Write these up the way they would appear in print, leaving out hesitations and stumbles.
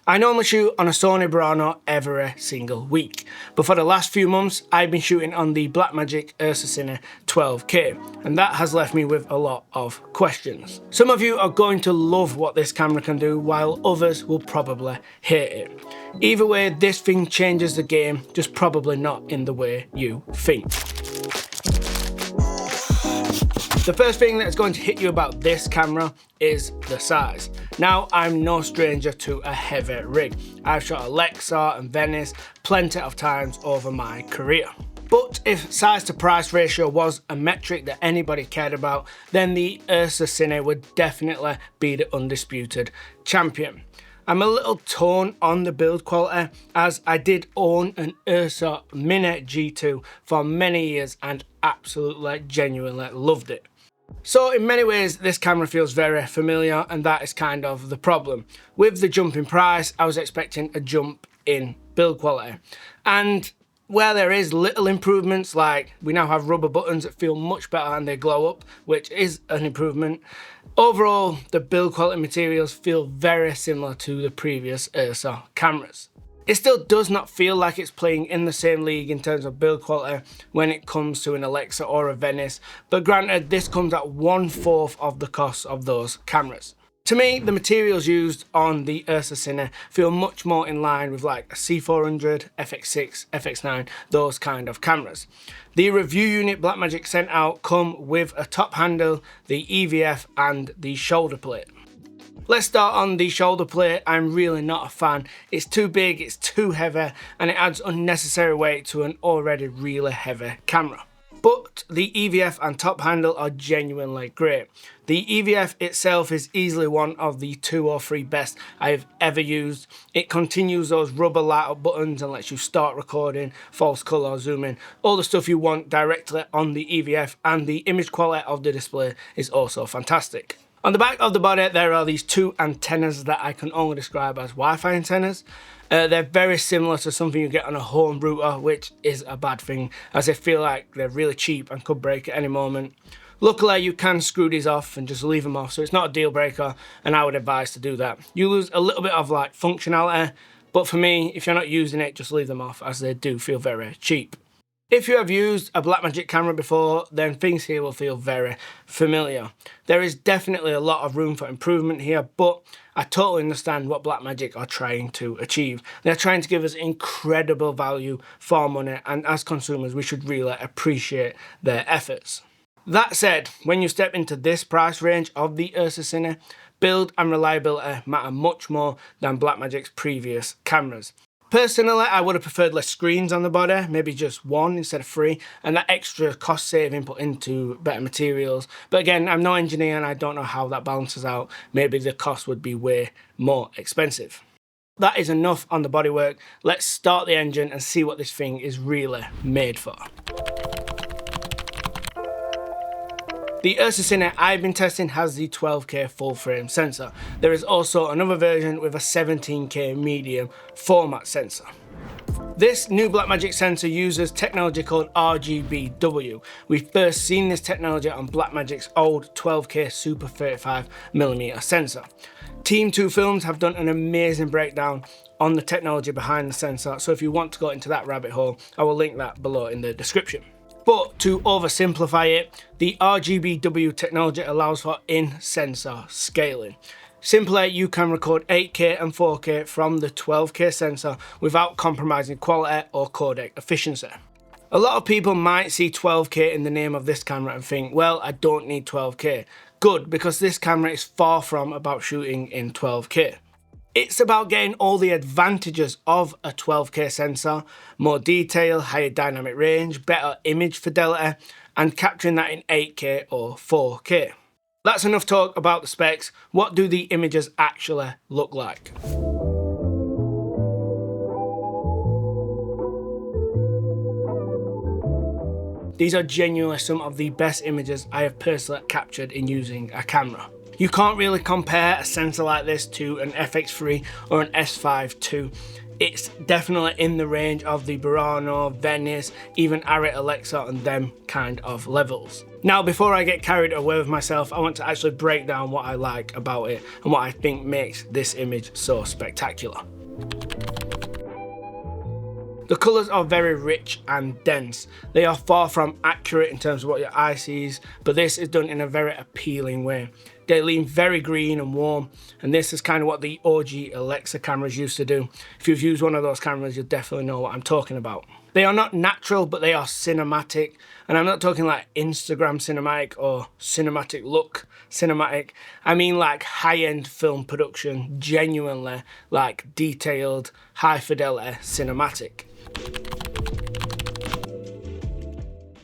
I normally shoot on a Sony Burano every single week, but for the last few months I've been shooting on the Blackmagic URSA Cine 12K, and that has left me with a lot of questions. Some of you are going to love what this camera can do, while others will probably hate it. Either way, this thing changes the game, just probably not in the way you think. The first thing that's going to hit you about this camera is the size. Now, I'm no stranger to a heavy rig. I've shot Alexa and Venice plenty of times over my career. But if size to price ratio was a metric that anybody cared about, then the URSA Cine would definitely be the undisputed champion. I'm a little torn on the build quality, as I did own an URSA Mini G2 for many years and absolutely genuinely loved it. So in many ways this camera feels very familiar, and that is kind of the problem. With the jump in price, I was expecting a jump in build quality, and where there is little improvements, like we now have rubber buttons that feel much better and they glow up, which is an improvement, overall the build quality materials feel very similar to the previous URSA cameras. It still does not feel like it's playing in the same league in terms of build quality when it comes to an Alexa or a Venice, but granted, this comes at 1/4 of the cost of those cameras. To me, the materials used on the URSA Cine feel much more in line with like a C400, FX6, FX9, those kind of cameras. The review unit Blackmagic sent out come with a top handle, the EVF and the shoulder plate. Let's start on the shoulder plate. I'm really not a fan. It's too big, it's too heavy, and it adds unnecessary weight to an already really heavy camera. But the EVF and top handle are genuinely great. The EVF itself is easily one of the 2 or 3 best I've ever used. It continues those rubber light up buttons and lets you start recording, false color, zoom in, all the stuff you want directly on the EVF, and the image quality of the display is also fantastic. On the back of the body there are these 2 antennas that I can only describe as Wi-Fi antennas. They're very similar to something you get on a home router, which is a bad thing, as they feel like they're really cheap and could break at any moment. Luckily, you can screw these off and just leave them off, so it's not a deal breaker, and I would advise to do that. You lose a little bit of like functionality, but for me, if you're not using it, just leave them off, as they do feel very cheap. If you have used a Blackmagic camera before, then things here will feel very familiar. There is definitely a lot of room for improvement here, but I totally understand what Blackmagic are trying to achieve. They're trying to give us incredible value for money, and as consumers, we should really appreciate their efforts. That said, when you step into this price range of the URSA Cine, build and reliability matter much more than Blackmagic's previous cameras. Personally, I would have preferred less screens on the body, maybe just 1 instead of 3, and that extra cost saving put into better materials. But again, I'm no engineer and I don't know how that balances out. Maybe the cost would be way more expensive. That is enough on the bodywork. Let's start the engine and see what this thing is really made for. The URSA Cine I've been testing has the 12K full frame sensor. There is also another version with a 17K medium format sensor. This new Blackmagic sensor uses technology called RGBW. We've first seen this technology on Blackmagic's old 12K Super 35mm sensor. Team 2 Films have done an amazing breakdown on the technology behind the sensor, so if you want to go into that rabbit hole, I will link that below in the description. But to oversimplify it, the RGBW technology allows for in-sensor scaling. Simply, you can record 8K and 4K from the 12K sensor without compromising quality or codec efficiency. A lot of people might see 12K in the name of this camera and think, well, I don't need 12K. Good, because this camera is far from about shooting in 12K. It's about getting all the advantages of a 12K sensor: more detail, higher dynamic range, better image fidelity, and capturing that in 8K or 4K. That's enough talk about the specs. What do the images actually look like? These are genuinely some of the best images I have personally captured in using a camera. You can't really compare a sensor like this to an FX3 or an S5 II. It's definitely in the range of the Burano, Venice, even Arri Alexa and them kind of levels. Now, before I get carried away with myself, I want to actually break down what I like about it and what I think makes this image so spectacular. The colours are very rich and dense. They are far from accurate in terms of what your eye sees, but this is done in a very appealing way. They lean very green and warm, and this is kind of what the OG Alexa cameras used to do. If you've used one of those cameras, you'll definitely know what I'm talking about. They are not natural, but they are cinematic, and I'm not talking like Instagram cinematic or cinematic look cinematic. I mean like high-end film production, genuinely like detailed, high fidelity cinematic.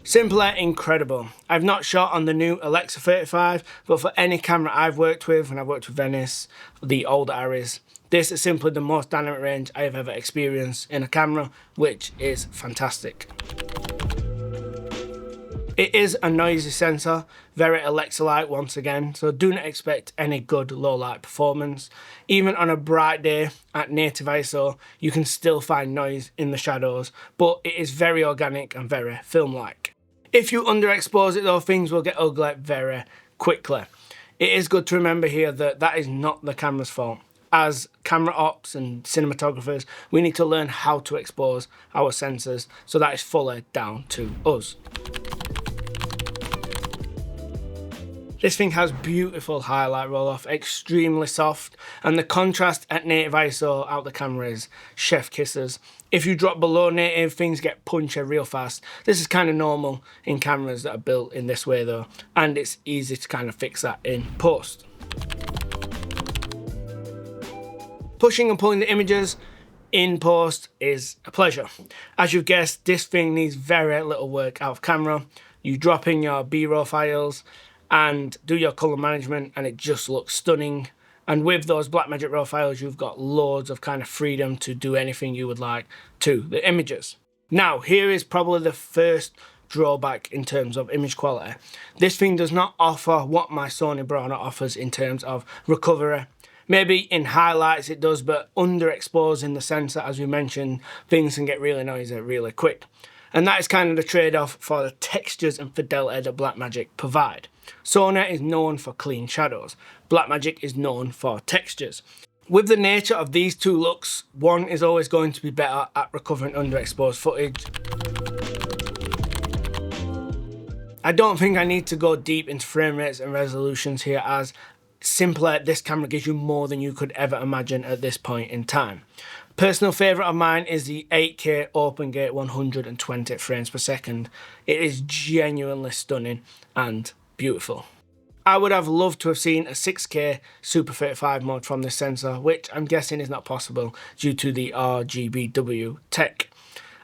Simply incredible. I've not shot on the new Alexa 35, but for any camera I've worked with, and I've worked with Venice, the old Aries, this is simply the most dynamic range I have ever experienced in a camera, which is fantastic. It is a noisy sensor, very Alexa-like once again, so do not expect any good low light performance. Even on a bright day at native ISO, you can still find noise in the shadows, but it is very organic and very film-like. If you underexpose it though, things will get ugly very quickly. It is good to remember here that that is not the camera's fault. As camera ops and cinematographers, we need to learn how to expose our sensors, so that is fully down to us. This thing has beautiful highlight roll-off, extremely soft, and the contrast at native ISO out the camera is chef kisses. If you drop below native, things get punchy real fast. This is kind of normal in cameras that are built in this way though, and it's easy to kind of fix that in post. Pushing and pulling the images in post is a pleasure. As you've guessed, this thing needs very little work out of camera. You drop in your B-roll files and do your color management and it just looks stunning. And with those Blackmagic raw files, you've got loads of kind of freedom to do anything you would like to the images. Now, here is probably the first drawback in terms of image quality. This thing does not offer what my Sony Burano offers in terms of recovery. Maybe in highlights it does, but underexposing the sensor, as we mentioned, things can get really noisy really quick. And that is kind of the trade-off for the textures and fidelity that Blackmagic provide. Sony is known for clean shadows. Blackmagic is known for textures. With the nature of these two looks, one is always going to be better at recovering underexposed footage. I don't think I need to go deep into frame rates and resolutions here, as simply this camera gives you more than you could ever imagine at this point in time. Personal favourite of mine is the 8K open gate 120 frames per second. It is genuinely stunning and beautiful. I would have loved to have seen a 6K Super 35 mode from this sensor, which I'm guessing is not possible due to the RGBW tech.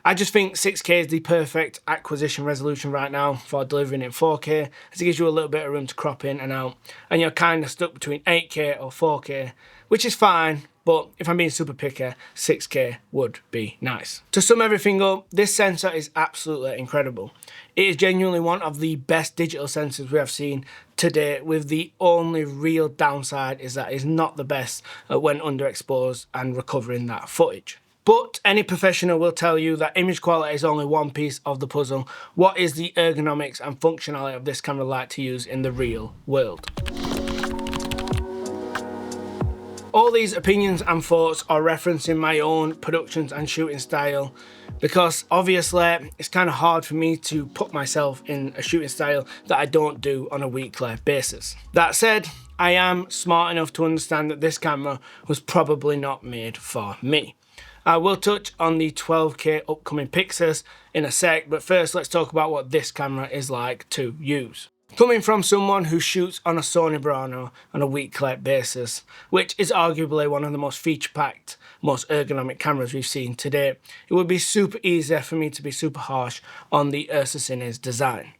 I just think 6K is the perfect acquisition resolution right now for delivering in 4K, as it gives you a little bit of room to crop in and out, and you're kind of stuck between 8K or 4K, which is fine, but if I'm being super picky, 6K would be nice. To sum everything up, this sensor is absolutely incredible. It is genuinely one of the best digital sensors we have seen to date, with the only real downside is that it's not the best when underexposed and recovering that footage. But any professional will tell you that image quality is only one piece of the puzzle. What is the ergonomics and functionality of this camera like to use in the real world? All these opinions and thoughts are referencing my own productions and shooting style, because obviously it's kind of hard for me to put myself in a shooting style that I don't do on a weekly basis. That said, I am smart enough to understand that this camera was probably not made for me. I will touch on the 12K upcoming Pyxis in a sec, but first let's talk about what this camera is like to use. Coming from someone who shoots on a Sony Burano on a weekly basis, which is arguably one of the most feature-packed, most ergonomic cameras we've seen today, it would be super easy for me to be super harsh on the URSA Cine's design.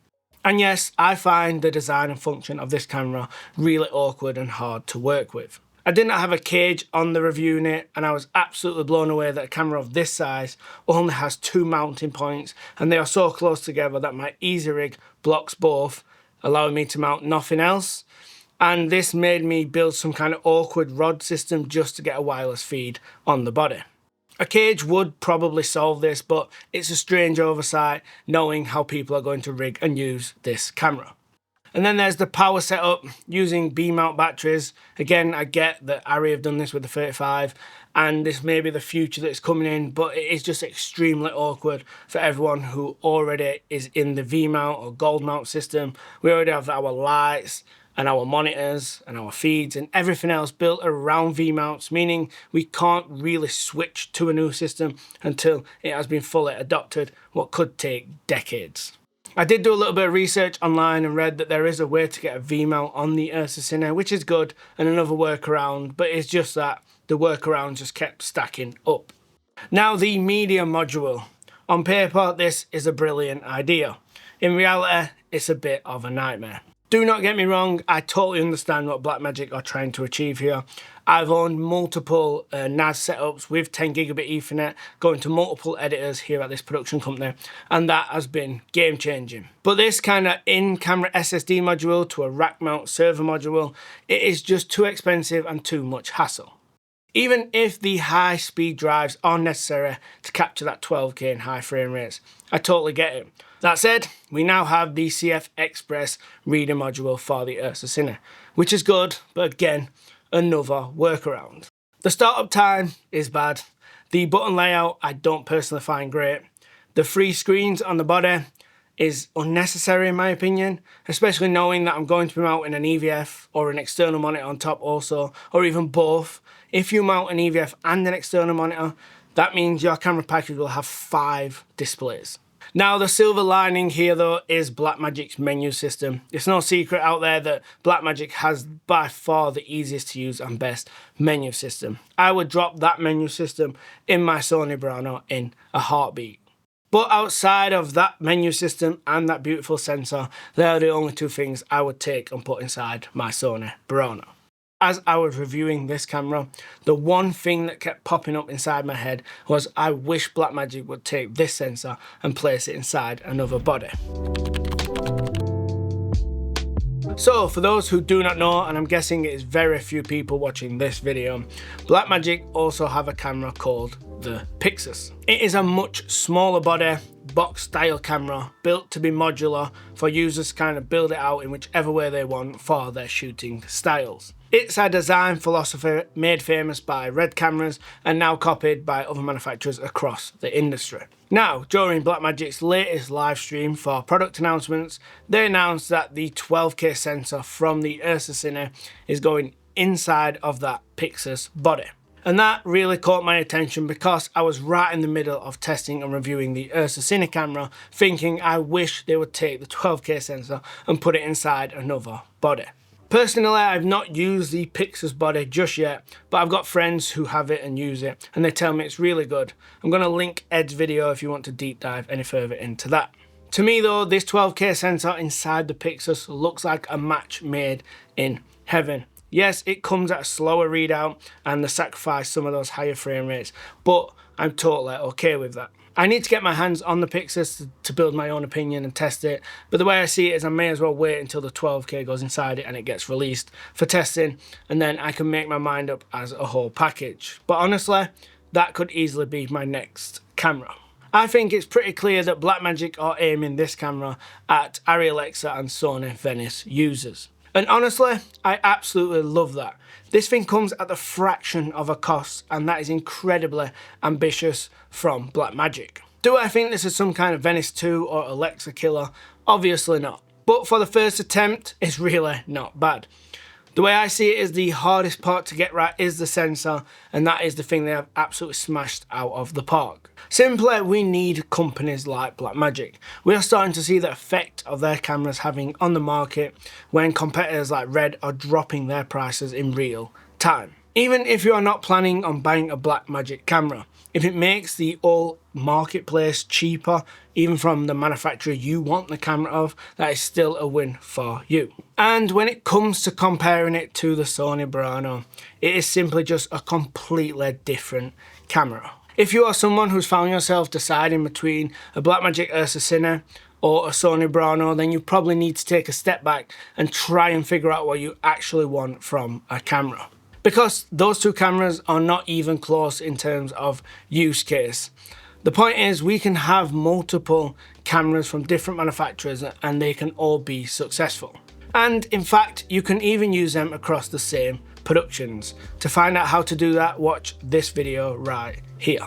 And yes, I find the design and function of this camera really awkward and hard to work with. I did not have a cage on the review unit, and I was absolutely blown away that a camera of this size only has 2 mounting points, and they are so close together that my Easy Rig blocks both, allowing me to mount nothing else. And this made me build some kind of awkward rod system just to get a wireless feed on the body. A cage would probably solve this, but it's a strange oversight knowing how people are going to rig and use this camera. And then there's the power setup using B-mount batteries. Again, I get that Arri have done this with the 35 and this may be the future that's coming in, but it is just extremely awkward for everyone who already is in the V-mount or gold mount system. We already have our lights and our monitors and our feeds and everything else built around V-mounts, meaning we can't really switch to a new system until it has been fully adopted, what could take decades. I did do a little bit of research online and read that there is a way to get a V-mount on the URSA Cine, which is good, and another workaround, but it's just that the workaround just kept stacking up. Now the media module. On paper, this is a brilliant idea. In reality, it's a bit of a nightmare. Do not get me wrong, I totally understand what Blackmagic are trying to achieve here. I've owned multiple NAS setups with 10 gigabit Ethernet, going to multiple editors here at this production company, and that has been game changing. But this kind of in-camera SSD module to a rack mount server module, it is just too expensive and too much hassle. Even if the high speed drives are necessary to capture that 12K in high frame rates, I totally get it. That said, we now have the CF Express reader module for the URSA Cine, which is good, but again, another workaround. The startup time is bad. The button layout I don't personally find great. The 3 screens on the body is unnecessary in my opinion, especially knowing that I'm going to be mounting an EVF or an external monitor on top also, or even both. If you mount an EVF and an external monitor, that means your camera package will have 5 displays. Now the silver lining here though is Blackmagic's menu system. It's no secret out there that Blackmagic has by far the easiest to use and best menu system. I would drop that menu system in my Sony Burano in a heartbeat. But outside of that menu system and that beautiful sensor, they are the only 2 things I would take and put inside my Sony Burano. As I was reviewing this camera, the one thing that kept popping up inside my head was I wish Blackmagic would take this sensor and place it inside another body. So for those who do not know, and I'm guessing it is very few people watching this video, Blackmagic also have a camera called the Pyxis. It is a much smaller body, box style camera built to be modular for users to kind of build it out in whichever way they want for their shooting styles. It's a design philosophy made famous by Red cameras and now copied by other manufacturers across the industry. Now, during Blackmagic's latest live stream for product announcements, they announced that the 12K sensor from the URSA Cine is going inside of that Pyxis body. And that really caught my attention because I was right in the middle of testing and reviewing the URSA Cine camera, thinking I wish they would take the 12K sensor and put it inside another body. Personally, I've not used the Pyxis body just yet, but I've got friends who have it and use it, and they tell me it's really good. I'm going to link Ed's video if you want to deep dive any further into that. To me though, this 12K sensor inside the Pyxis looks like a match made in heaven. Yes, it comes at a slower readout and they sacrifice some of those higher frame rates, but I'm totally okay with that. I need to get my hands on the Pyxis to build my own opinion and test it, but the way I see it is I may as well wait until the 12K goes inside it and it gets released for testing, and then I can make my mind up as a whole package. But honestly, that could easily be my next camera. I think it's pretty clear that Blackmagic are aiming this camera at Arri Alexa and Sony Venice users. And honestly, I absolutely love that. This thing comes at the fraction of a cost, and that is incredibly ambitious from Blackmagic. Do I think this is some kind of Venice 2 or Alexa killer? Obviously not. But for the first attempt, it's really not bad. The way I see it is the hardest part to get right is the sensor, and that is the thing they have absolutely smashed out of the park. Simply, we need companies like Blackmagic. We are starting to see the effect of their cameras having on the market when competitors like Red are dropping their prices in real time. Even if you are not planning on buying a Blackmagic camera, if it makes the whole marketplace cheaper, even from the manufacturer you want the camera of, that is still a win for you. And when it comes to comparing it to the Sony Burano, it is simply just a completely different camera. If you are someone who's found yourself deciding between a Blackmagic URSA Cine or a Sony Burano, then you probably need to take a step back and try and figure out what you actually want from a camera. Because those two cameras are not even close in terms of use case. The point is we can have multiple cameras from different manufacturers and they can all be successful. And in fact, you can even use them across the same productions. To find out how to do that, watch this video right here.